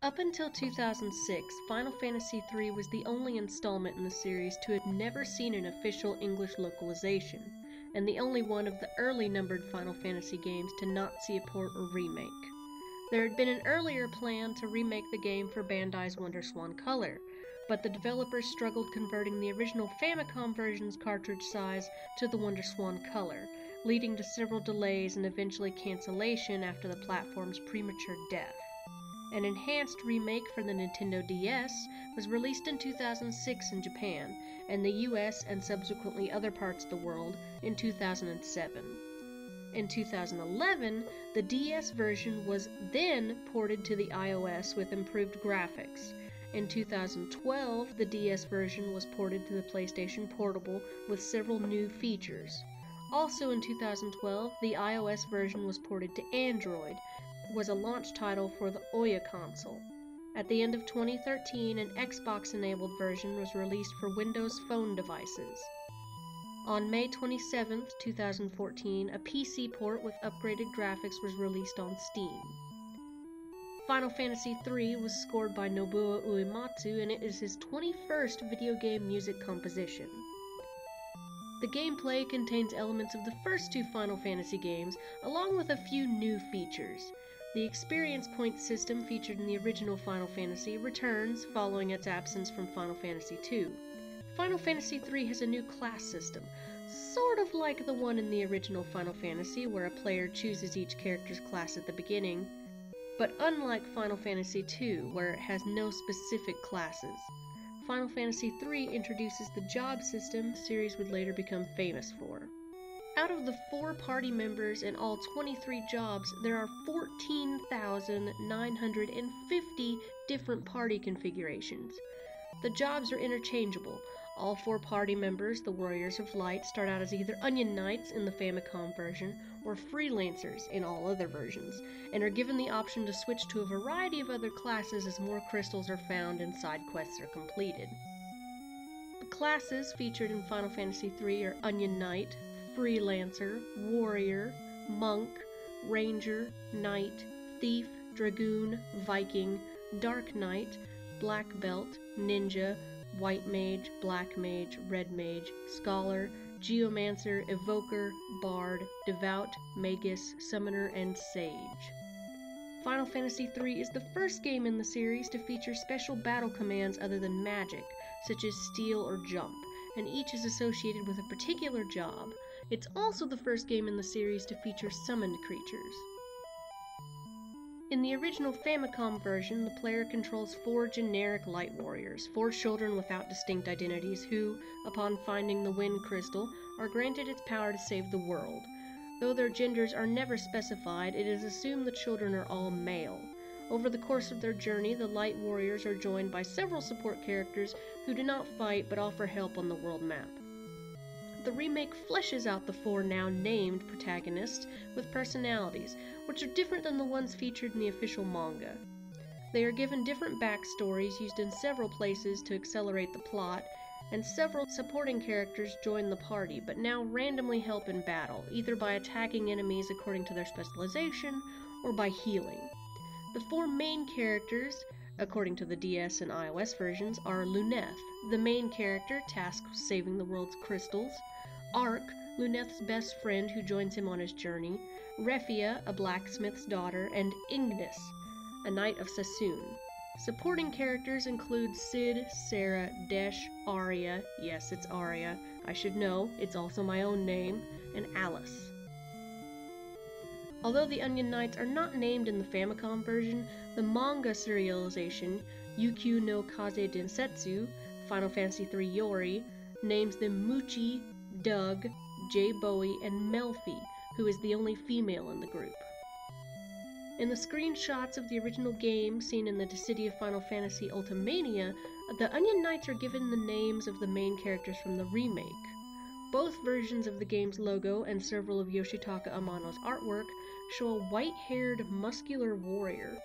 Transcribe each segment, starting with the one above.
Up until 2006, Final Fantasy III was the only installment in the series to have never seen an official English localization, and the only one of the early numbered Final Fantasy games to not see a port or remake. There had been an earlier plan to remake the game for Bandai's WonderSwan Color, but the developers struggled converting the original Famicom version's cartridge size to the WonderSwan Color, leading to several delays and eventually cancellation after the platform's premature death. An enhanced remake for the Nintendo DS was released in 2006 in Japan, and the US and subsequently other parts of the world in 2007. In 2011, the DS version was then ported to the iOS with improved graphics. In 2012, the DS version was ported to the PlayStation Portable with several new features. Also in 2012, the iOS version was ported to Android, was a launch title for the Ouya console. At the end of 2013, an Xbox-enabled version was released for Windows Phone devices. On May 27, 2014, a PC port with upgraded graphics was released on Steam. Final Fantasy III was scored by Nobuo Uematsu, and it is his 21st video game music composition. The gameplay contains elements of the first two Final Fantasy games, along with a few new features. The experience point system featured in the original Final Fantasy returns following its absence from Final Fantasy II. Final Fantasy III has a new class system, sort of like the one in the original Final Fantasy, where a player chooses each character's class at the beginning, but unlike Final Fantasy II, where it has no specific classes. Final Fantasy III introduces the job system the series would later become famous for. Out of the 4 party members and all 23 jobs, there are 14,950 different party configurations. The jobs are interchangeable. All 4 party members, the Warriors of Light, start out as either Onion Knights in the Famicom version or Freelancers in all other versions, and are given the option to switch to a variety of other classes as more crystals are found and side quests are completed. The classes featured in Final Fantasy III are Onion Knight, Freelancer, Warrior, Monk, Ranger, Knight, Thief, Dragoon, Viking, Dark Knight, Black Belt, Ninja, White Mage, Black Mage, Red Mage, Scholar, Geomancer, Evoker, Bard, Devout, Magus, Summoner, and Sage. Final Fantasy III is the first game in the series to feature special battle commands other than magic, such as steal or jump, and each is associated with a particular job. It's also the first game in the series to feature summoned creatures. In the original Famicom version, the player controls 4 generic light warriors, 4 children without distinct identities who, upon finding the Wind Crystal, are granted its power to save the world. Though their genders are never specified, it is assumed the children are all male. Over the course of their journey, the light warriors are joined by several support characters who do not fight but offer help on the world map. The remake fleshes out the 4 now named protagonists with personalities, which are different than the ones featured in the official manga. They are given different backstories used in several places to accelerate the plot, and several supporting characters join the party, but now randomly help in battle, either by attacking enemies according to their specialization, or by healing. The 4 main characters, according to the DS and iOS versions, are Luneth, the main character tasked with saving the world's crystals, Ark, Luneth's best friend who joins him on his journey, Refia, a blacksmith's daughter, and Ignis, a knight of Sassoon. Supporting characters include Cid, Sarah, Desh, Arya, yes, it's Arya, I should know, it's also my own name, and Alice. Although the Onion Knights are not named in the Famicom version, the manga serialization, Yukyu no Kaze Densetsu, Final Fantasy III Yori, names them Muchi, Doug, Jay Bowie, and Melfi, who is the only female in the group. In the screenshots of the original game seen in the Dissidia Final Fantasy Ultimania, the Onion Knights are given the names of the main characters from the remake. Both versions of the game's logo and several of Yoshitaka Amano's artwork show a white-haired, muscular warrior.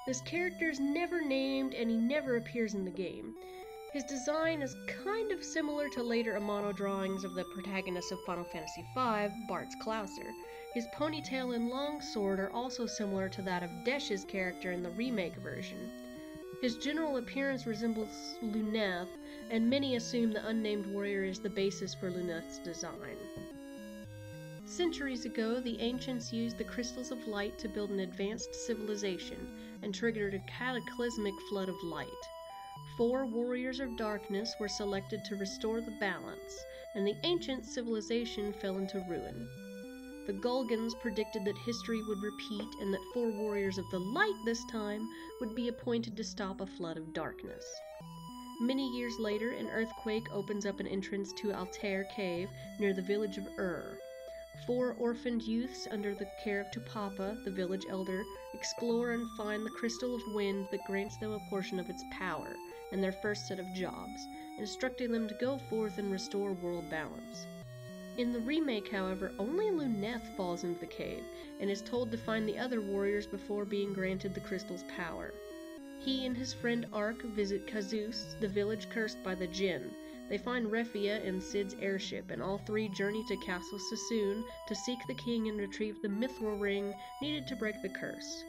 This character is never named and he never appears in the game. His design is kind of similar to later Amano drawings of the protagonist of Final Fantasy V, Bartz Klauser. His ponytail and long sword are also similar to that of Desh's character in the remake version. His general appearance resembles Luneth, and many assume the unnamed warrior is the basis for Luneth's design. Centuries ago, the ancients used the crystals of light to build an advanced civilization and triggered a cataclysmic flood of light. 4 warriors of darkness were selected to restore the balance, and the ancient civilization fell into ruin. The Gulgans predicted that history would repeat and that 4 warriors of the light this time would be appointed to stop a flood of darkness. Many years later, an earthquake opens up an entrance to Altair Cave near the village of Ur. 4 orphaned youths under the care of Tupapa, the village elder, explore and find the crystal of wind that grants them a portion of its power and their first set of jobs, instructing them to go forth and restore world balance. In the remake, however, only Luneth falls into the cave and is told to find the other warriors before being granted the crystal's power. He and his friend Ark visit Kazus, the village cursed by the Jinn. They find Refia in Sid's airship, and all 3 journey to Castle Sassoon to seek the king and retrieve the mithril ring needed to break the curse.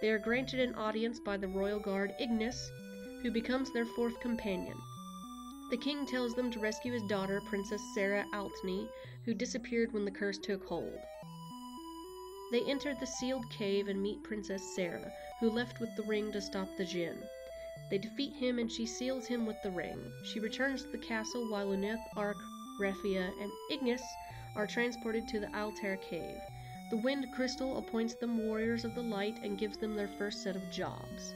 They are granted an audience by the royal guard Ignis, who becomes their 4th companion. The king tells them to rescue his daughter, Princess Sarah Altney, who disappeared when the curse took hold. They enter the sealed cave and meet Princess Sarah, who left with the ring to stop the Jinn. They defeat him and she seals him with the ring. She returns to the castle while Luneth, Ark, Refia, and Ignis are transported to the Altair Cave. The wind crystal appoints them warriors of the light and gives them their first set of jobs.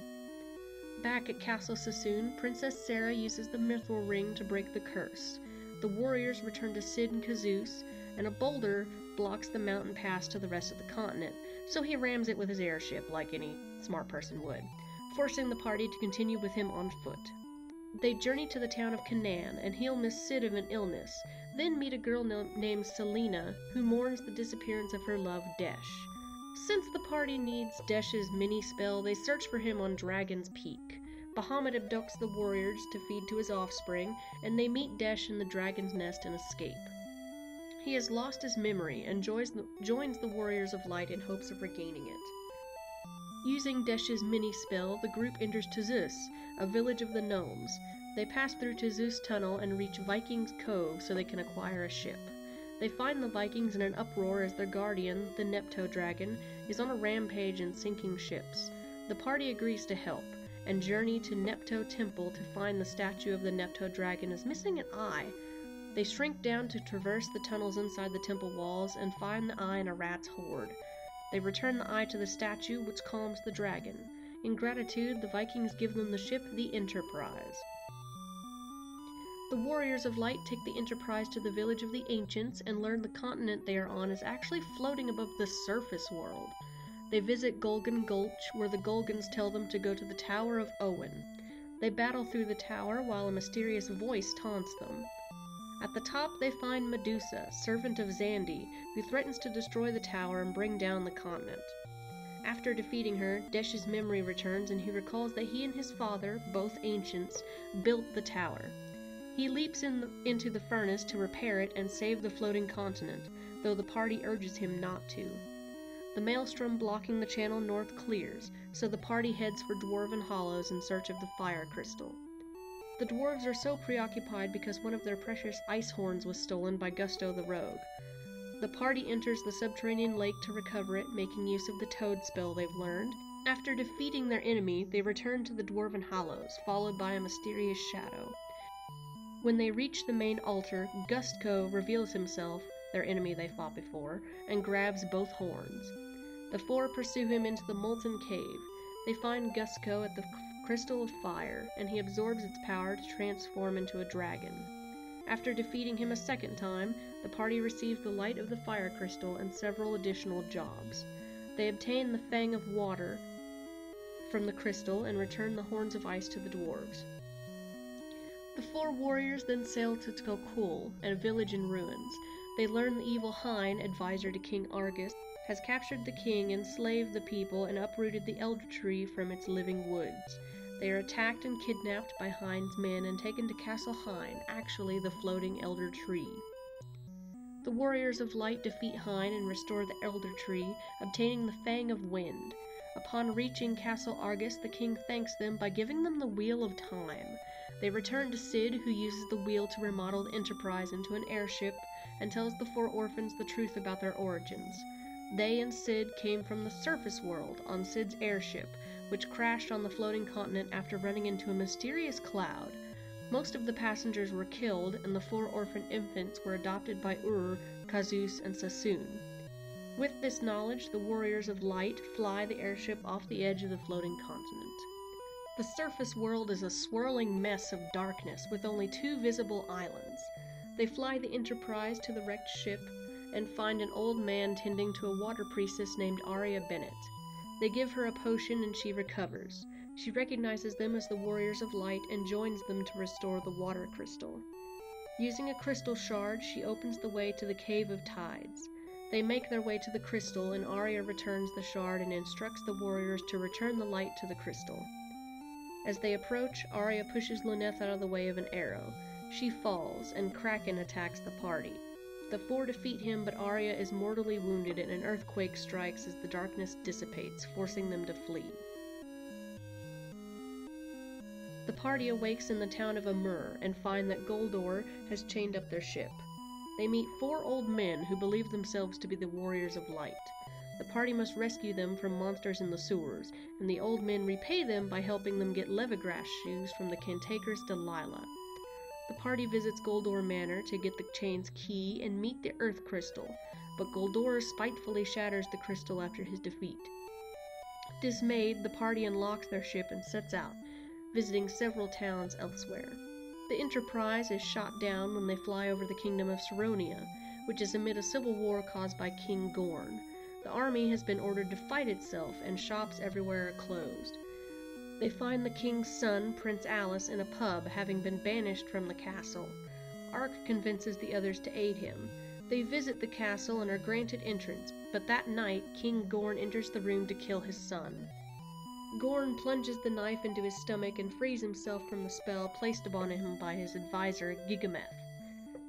Back at Castle Sassoon, Princess Sarah uses the mithril ring to break the curse. The warriors return to Sid and Kazus, and a boulder blocks the mountain pass to the rest of the continent, so he rams it with his airship like any smart person would, forcing the party to continue with him on foot. They journey to the town of Canaan and heal Miss Sid of an illness, then meet a girl named Selena, who mourns the disappearance of her love, Desh. Since the party needs Desh's mini-spell, they search for him on Dragon's Peak. Bahamut abducts the warriors to feed to his offspring, and they meet Desh in the dragon's nest and escape. He has lost his memory and joins the Warriors of Light in hopes of regaining it. Using Desh's mini-spell, the group enters Tazus, a village of the gnomes. They pass through Tazus Tunnel and reach Vikings Cove so they can acquire a ship. They find the Vikings in an uproar as their guardian, the Nepto Dragon, is on a rampage and sinking ships. The party agrees to help, and journey to Nepto Temple to find the statue of the Nepto Dragon is missing an eye. They shrink down to traverse the tunnels inside the temple walls and find the eye in a rat's hoard. They return the eye to the statue, which calms the dragon. In gratitude, the Vikings give them the ship, the Enterprise. The Warriors of Light take the Enterprise to the village of the Ancients and learn the continent they are on is actually floating above the surface world. They visit Gulgan Gulch, where the Gulgans tell them to go to the Tower of Owen. They battle through the tower while a mysterious voice taunts them. At the top, they find Medusa, servant of Xandi, who threatens to destroy the tower and bring down the continent. After defeating her, Desh's memory returns and he recalls that he and his father, both ancients, built the tower. He leaps into the furnace to repair it and save the floating continent, though the party urges him not to. The maelstrom blocking the channel north clears, so the party heads for Dwarven Hollows in search of the fire crystal. The dwarves are so preoccupied because one of their precious ice horns was stolen by Gusto the Rogue. The party enters the subterranean lake to recover it, making use of the toad spell they've learned. After defeating their enemy, they return to the Dwarven Hollows, followed by a mysterious shadow. When they reach the main altar, Gustko reveals himself, their enemy they fought before, and grabs both horns. The 4 pursue him into the molten cave. They find Gustko at the Crystal of Fire, and he absorbs its power to transform into a dragon. After defeating him a second time, the party receives the light of the fire crystal and several additional jobs. They obtain the Fang of Water from the crystal and return the Horns of Ice to the dwarves. The 4 warriors then sail to Tkokul, a village in ruins. They learn the evil Hein, advisor to King Argus, has captured the king, enslaved the people, and uprooted the elder tree from its living woods. They are attacked and kidnapped by Hein's men and taken to Castle Hein, actually the floating elder tree. The Warriors of Light defeat Hein and restore the elder tree, obtaining the Fang of Wind. Upon reaching Castle Argus, the king thanks them by giving them the Wheel of Time. They return to Cid, who uses the wheel to remodel the Enterprise into an airship, and tells the four orphans the truth about their origins. They and Cid came from the surface world on Cid's airship, which crashed on the floating continent after running into a mysterious cloud. Most of the passengers were killed, and the four orphan infants were adopted by Kazus, and Sassoon. With this knowledge, the Warriors of Light fly the airship off the edge of the floating continent. The surface world is a swirling mess of darkness with only 2 visible islands. They fly the Enterprise to the wrecked ship and find an old man tending to a water priestess named Aria Bennett. They give her a potion and she recovers. She recognizes them as the Warriors of Light and joins them to restore the water crystal. Using a crystal shard, she opens the way to the Cave of Tides. They make their way to the crystal, and Aria returns the shard and instructs the warriors to return the light to the crystal. As they approach, Aria pushes Luneth out of the way of an arrow. She falls, and Kraken attacks the party. The four defeat him, but Aria is mortally wounded and an earthquake strikes as the darkness dissipates, forcing them to flee. The party awakes in the town of Amur and find that Goldor has chained up their ship. They meet 4 old men who believe themselves to be the Warriors of Light. The party must rescue them from monsters in the sewers, and the old men repay them by helping them get leathergrass shoes from the cantankerous Delilah. The party visits Goldor Manor to get the chain's key and meet the Earth Crystal, but Goldor spitefully shatters the crystal after his defeat. Dismayed, the party unlocks their ship and sets out, visiting several towns elsewhere. The Enterprise is shot down when they fly over the kingdom of Saronia, which is amid a civil war caused by King Gorn. The army has been ordered to fight itself, and shops everywhere are closed. They find the king's son, Prince Alice, in a pub, having been banished from the castle. Ark convinces the others to aid him. They visit the castle and are granted entrance, but that night, King Gorn enters the room to kill his son. Gorn plunges the knife into his stomach and frees himself from the spell placed upon him by his advisor, Gigameth.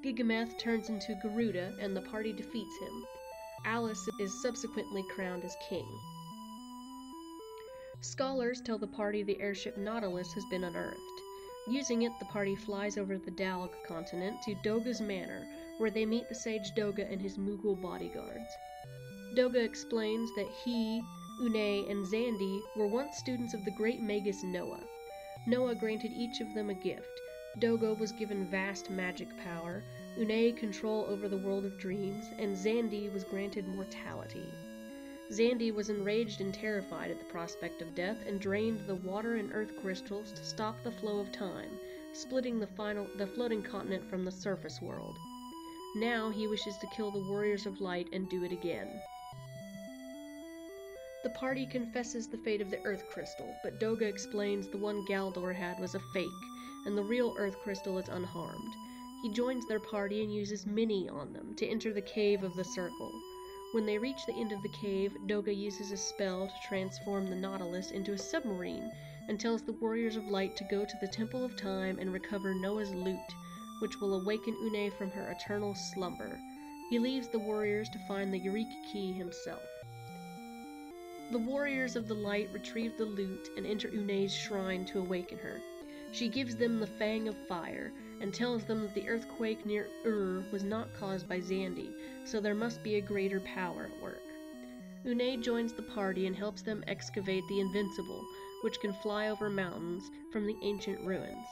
Gigameth turns into Garuda, and the party defeats him. Alice is subsequently crowned as king. Scholars tell the party the airship Nautilus has been unearthed. Using it, the party flies over the Dalg continent to Doga's manor, where they meet the sage Doga and his Moogle bodyguards. Doga explains that he, Une, and Xandi were once students of the great magus Noah. Noah granted each of them a gift. Doga was given vast magic power, Une control over the world of dreams, and Xandi was granted mortality. Xandi was enraged and terrified at the prospect of death and drained the water and earth crystals to stop the flow of time, splitting the floating continent from the surface world. Now he wishes to kill the Warriors of Light and do it again. The party confesses the fate of the Earth Crystal, but Doga explains the one Galdor had was a fake, and the real Earth Crystal is unharmed. He joins their party and uses Mini on them to enter the Cave of the Circle. When they reach the end of the cave, Doga uses a spell to transform the Nautilus into a submarine, and tells the Warriors of Light to go to the Temple of Time and recover Noah's loot, which will awaken Une from her eternal slumber. He leaves the warriors to find the Eureka Key himself. The Warriors of the Light retrieve the loot and enter Une's shrine to awaken her. She gives them the Fang of Fire, and tells them that the earthquake near was not caused by Xandi, so there must be a greater power at work. Une joins the party and helps them excavate the Invincible, which can fly over mountains from the ancient ruins.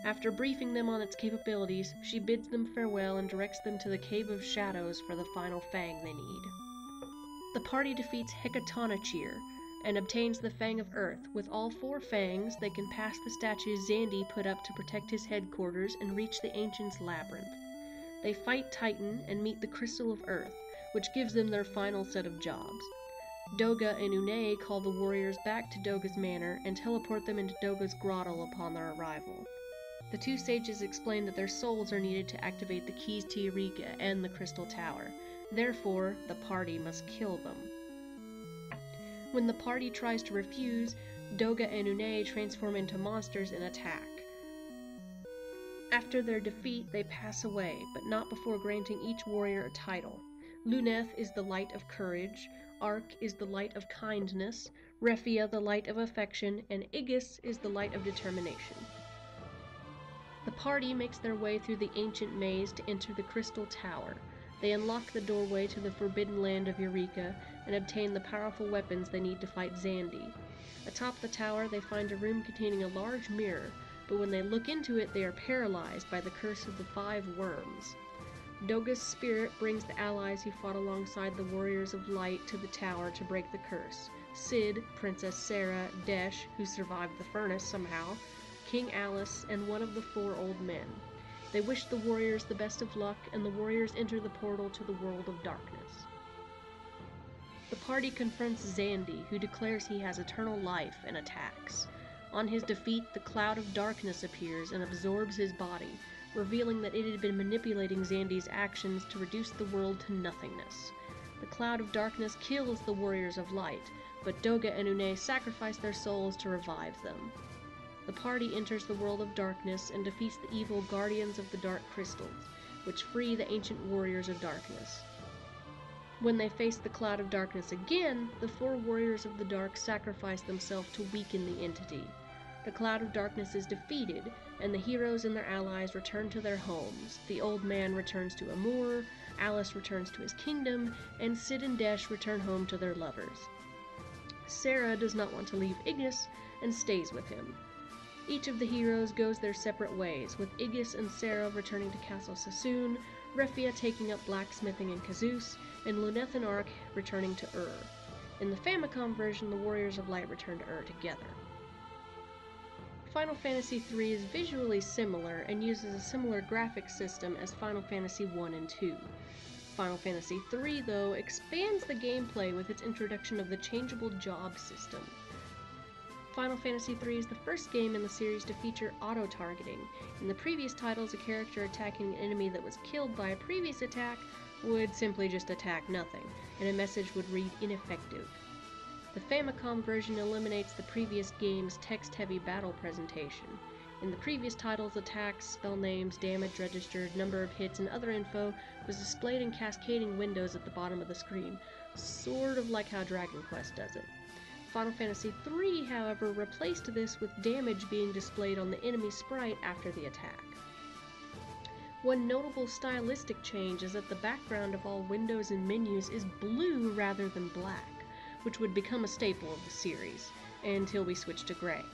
After briefing them on its capabilities, she bids them farewell and directs them to the Cave of Shadows for the final Fang they need. The party defeats Hecatonachir and obtains the Fang of Earth. With all 4 fangs, they can pass the statue Xandi put up to protect his headquarters and reach the Ancient's Labyrinth. They fight Titan and meet the Crystal of Earth, which gives them their final set of jobs. Doga and Une call the warriors back to Doga's manor and teleport them into Doga's grotto upon their arrival. The 2 sages explain that their souls are needed to activate the keys to Eureka and the Crystal Tower. Therefore, the party must kill them. When the party tries to refuse, Doga and Une transform into monsters and attack. After their defeat, they pass away, but not before granting each warrior a title. Luneth is the light of courage, Ark is the light of kindness, Rephia the light of affection, and Igis is the light of determination. The party makes their way through the ancient maze to enter the Crystal Tower. They unlock the doorway to the forbidden land of Eureka and obtain the powerful weapons they need to fight Xandy. Atop the tower, they find a room containing a large mirror, but when they look into it, they are paralyzed by the curse of the 5 worms. Doga's spirit brings the allies who fought alongside the Warriors of Light to the tower to break the curse. Sid, Princess Sarah, Desh, who survived the furnace somehow, King Alice, and one of the 4 old men. They wish the warriors the best of luck, and the warriors enter the portal to the world of darkness. The party confronts Xandy, who declares he has eternal life, and attacks. On his defeat, the cloud of darkness appears and absorbs his body, revealing that it had been manipulating Xandy's actions to reduce the world to nothingness. The cloud of darkness kills the Warriors of Light, but Doga and Une sacrifice their souls to revive them. The party enters the world of darkness and defeats the evil Guardians of the Dark Crystals, which free the ancient Warriors of Darkness. When they face the cloud of darkness again, the 4 Warriors of the Dark sacrifice themselves to weaken the entity. The cloud of darkness is defeated, and the heroes and their allies return to their homes. The old man returns to Amur, Alice returns to his kingdom, and Sid and Desh return home to their lovers. Sarah does not want to leave Igis and stays with him. Each of the heroes goes their separate ways, with Igis and Sarah returning to Castle Sassoon, Rephia taking up blacksmithing in Kazus, and Luneth and Ark returning to Ur. In the Famicom version, the Warriors of Light return to Ur together. Final Fantasy III is visually similar and uses a similar graphic system as Final Fantasy I and II. Final Fantasy III, though, expands the gameplay with its introduction of the changeable job system. Final Fantasy III is the first game in the series to feature auto-targeting. In the previous titles, a character attacking an enemy that was killed by a previous attack would simply just attack nothing, and a message would read ineffective. The Famicom version eliminates the previous game's text-heavy battle presentation. In the previous titles, attacks, spell names, damage registered, number of hits, and other info was displayed in cascading windows at the bottom of the screen, sort of like how Dragon Quest does it. Final Fantasy III, however, replaced this with damage being displayed on the enemy sprite after the attack. One notable stylistic change is that the background of all windows and menus is blue rather than black, which would become a staple of the series, until we switch to gray.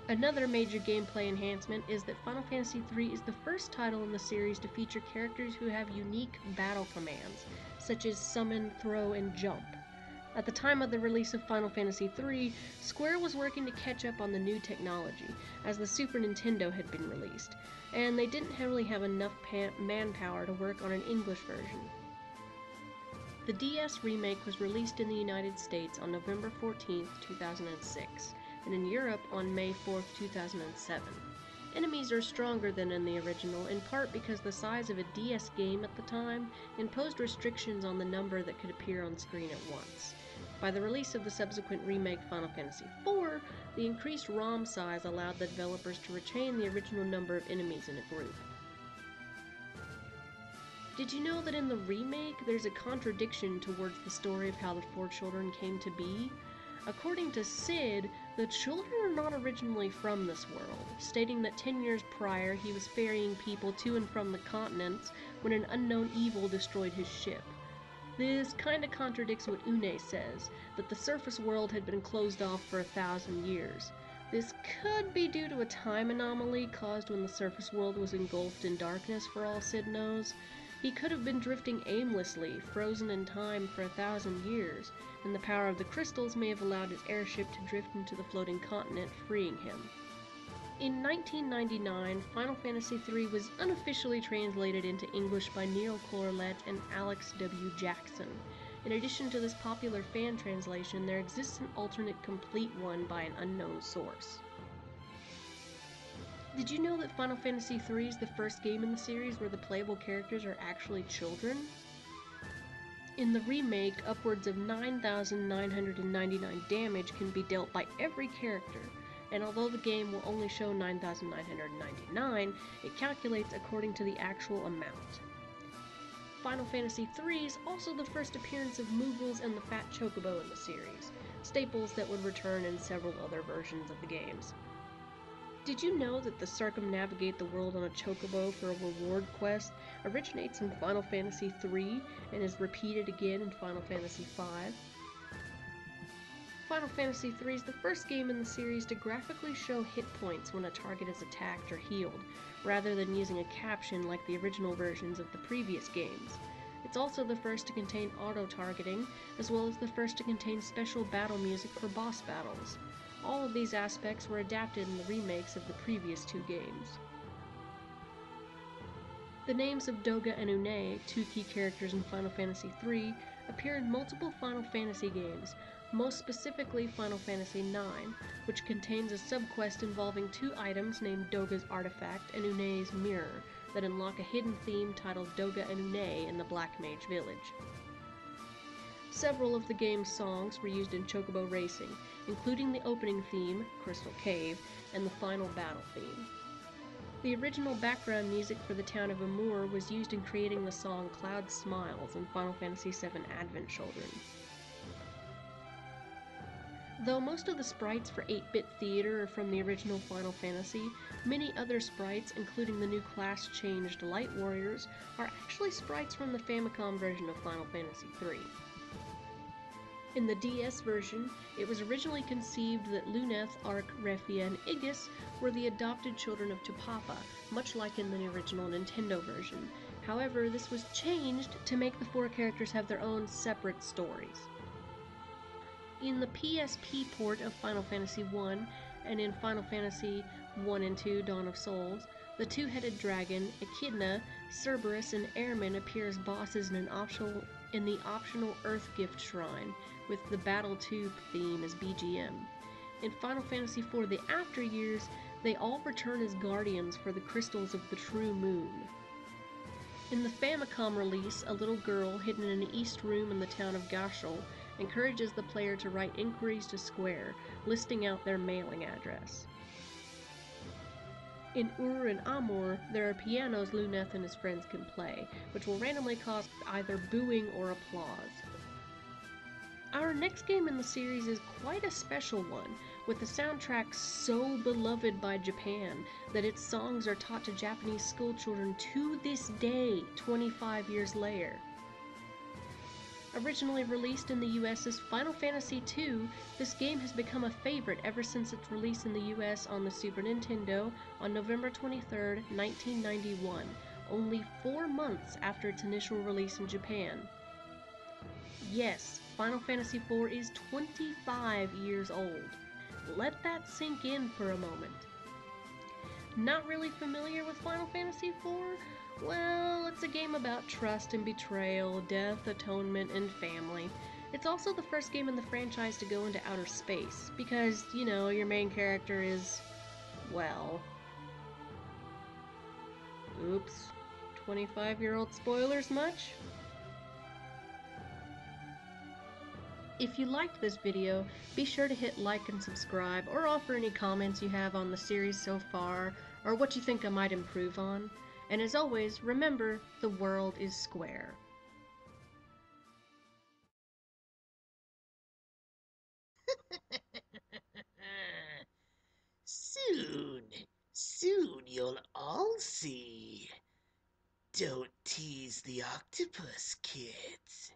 Another major gameplay enhancement is that Final Fantasy III is the first title in the series to feature characters who have unique battle commands, such as summon, throw, and jump. At the time of the release of Final Fantasy III, Square was working to catch up on the new technology, as the Super Nintendo had been released, and they didn't really have enough manpower to work on an English version. The DS remake was released in the United States on November 14, 2006, and in Europe on May 4, 2007. Enemies are stronger than in the original, in part because the size of a DS game at the time imposed restrictions on the number that could appear on screen at once. By the release of the subsequent remake Final Fantasy IV, the increased ROM size allowed the developers to retain the original number of enemies in a group. Did you know that in the remake, there's a contradiction towards the story of how the 4 children came to be? According to Sid, the children are not originally from this world, stating that 10 years prior he was ferrying people to and from the continents when an unknown evil destroyed his ship. This kinda contradicts what Une says, that the surface world had been closed off for 1,000 years. This could be due to a time anomaly caused when the surface world was engulfed in darkness, for all Sid knows. He could have been drifting aimlessly, frozen in time for 1,000 years, and the power of the crystals may have allowed his airship to drift into the floating continent, freeing him. In 1999, Final Fantasy III was unofficially translated into English by Neil Corlett and Alex W. Jackson. In addition to this popular fan translation, there exists an alternate complete one by an unknown source. Did you know that Final Fantasy III is the first game in the series where the playable characters are actually children? In the remake, upwards of 9,999 damage can be dealt by every character, and although the game will only show 9,999, it calculates according to the actual amount. Final Fantasy III is also the first appearance of Moogles and the Fat Chocobo in the series, staples that would return in several other versions of the games. Did you know that the circumnavigate the world on a chocobo for a reward quest originates in Final Fantasy III and is repeated again in Final Fantasy V? Final Fantasy III is the first game in the series to graphically show hit points when a target is attacked or healed, rather than using a caption like the original versions of the previous games. It's also the first to contain auto-targeting, as well as the first to contain special battle music for boss battles. All of these aspects were adapted in the remakes of the previous two games. The names of Doga and Une, two key characters in Final Fantasy III, appear in multiple Final Fantasy games, most specifically Final Fantasy IX, which contains a subquest involving two items named Doga's Artifact and Une's Mirror that unlock a hidden theme titled Doga and Une in the Black Mage Village. Several of the game's songs were used in Chocobo Racing, including the opening theme, Crystal Cave, and the final battle theme. The original background music for the town of Amur was used in creating the song Cloud Smiles in Final Fantasy VII Advent Children. Though most of the sprites for 8-bit theater are from the original Final Fantasy, many other sprites, including the new class-changed Light Warriors, are actually sprites from the Famicom version of Final Fantasy III. In the DS version, it was originally conceived that Luneth, Ark, Refia, and Igis were the adopted children of Tupapa, much like in the original Nintendo version. However, this was changed to make the four characters have their own separate stories. In the PSP port of Final Fantasy I, and in Final Fantasy I and II Dawn of Souls, the two-headed dragon, Echidna, Cerberus, and Airman appear as bosses in the optional Earth Gift Shrine, with the Battle Tube theme as BGM. In Final Fantasy IV The After Years, they all return as guardians for the crystals of the True Moon. In the Famicom release, a little girl hidden in an east room in the town of Gashel encourages the player to write inquiries to Square, listing out their mailing address. In Ur and Amur, there are pianos Luneth and his friends can play, which will randomly cause either booing or applause. Our next game in the series is quite a special one, with a soundtrack so beloved by Japan that its songs are taught to Japanese schoolchildren to this day, 25 years later. Originally released in the US as Final Fantasy II, this game has become a favorite ever since its release in the US on the Super Nintendo on November 23, 1991, only 4 months after its initial release in Japan. Yes, Final Fantasy IV is 25 years old. Let that sink in for a moment. Not really familiar with Final Fantasy IV? Well, it's a game about trust and betrayal, death, atonement, and family. It's also the first game in the franchise to go into outer space, because, you know, your main character is, well... Oops. 25-year-old spoilers much? If you liked this video, be sure to hit like and subscribe, or offer any comments you have on the series so far, or what you think I might improve on. And as always, remember, the world is square. Soon you'll all see. Don't tease the octopus, kids.